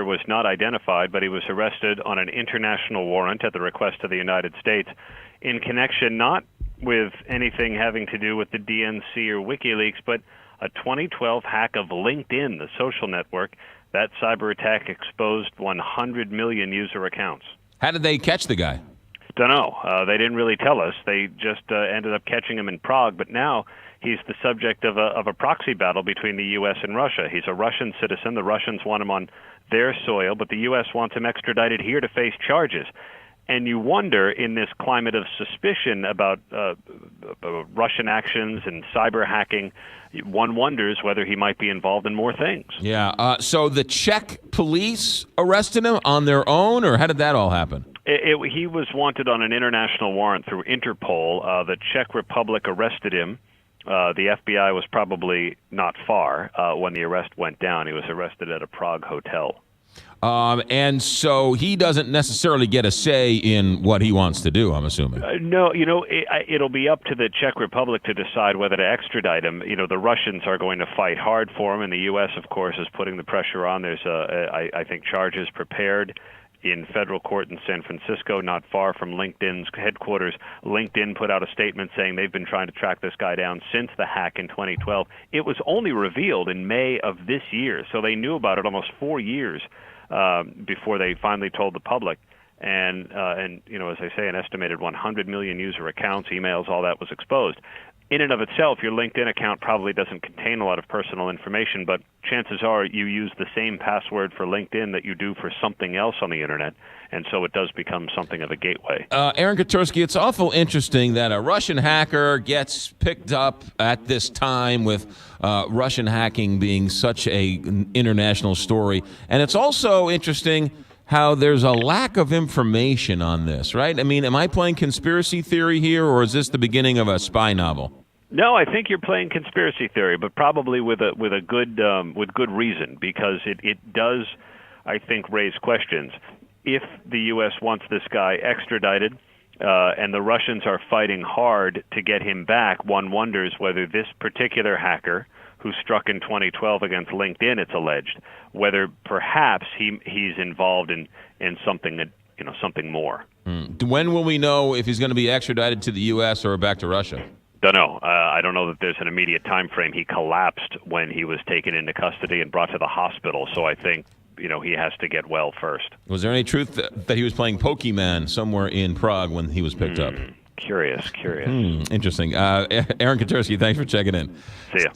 was not identified, but he was arrested on an international warrant at the request of the United States in connection not with anything having to do with the DNC or WikiLeaks, but a 2012 hack of LinkedIn, the social network. That cyber attack exposed 100 million user accounts. How did they catch the guy? Don't know. They didn't really tell us. They just ended up catching him in Prague, but now he's the subject of a proxy battle between the U.S. and Russia. He's a Russian citizen. The Russians want him on their soil, but the U.S. wants him extradited here to face charges. And you wonder, in this climate of suspicion about Russian actions and cyber hacking, one wonders whether he might be involved in more things. Yeah. So the Czech police arrested him on their own, or how did that all happen? He was wanted on an international warrant through Interpol. The Czech Republic arrested him. The FBI was probably not far when the arrest went down. He was arrested at a Prague hotel. And so he doesn't necessarily get a say in what he wants to do, I'm assuming. No, it'll be up to the Czech Republic to decide whether to extradite him. The Russians are going to fight hard for him, and the U.S., of course, is putting the pressure on. There's, I think, charges prepared in federal court in San Francisco, not far from LinkedIn's headquarters. LinkedIn put out a statement saying they've been trying to track this guy down since the hack in 2012. It was only revealed in May of this year, so they knew about it almost 4 years before they finally told the public. And as I say, an estimated 100 million user accounts, emails, all that was exposed. In and of itself, your LinkedIn account probably doesn't contain a lot of personal information, but chances are you use the same password for LinkedIn that you do for something else on the internet, and so it does become something of a gateway. Aaron Katersky, it's awful interesting that a Russian hacker gets picked up at this time with Russian hacking being such an international story. And it's also interesting how there's a lack of information on this, right? I mean, am I playing conspiracy theory here, or is this the beginning of a spy novel? No, I think you're playing conspiracy theory, but probably with good reason, because it does, I think, raise questions. If the U.S. wants this guy extradited, and the Russians are fighting hard to get him back, one wonders whether this particular hacker, who struck in 2012 against LinkedIn, it's alleged, whether perhaps he's involved in something that, something more. When will we know if he's going to be extradited to the U.S. or back to Russia? Don't know. I don't know that there's an immediate time frame. He collapsed when he was taken into custody and brought to the hospital, so I think he has to get well first. Was there any truth that he was playing Pokemon somewhere in Prague when he was picked up? Curious. Interesting. Aaron Katersky, thanks for checking in. See ya.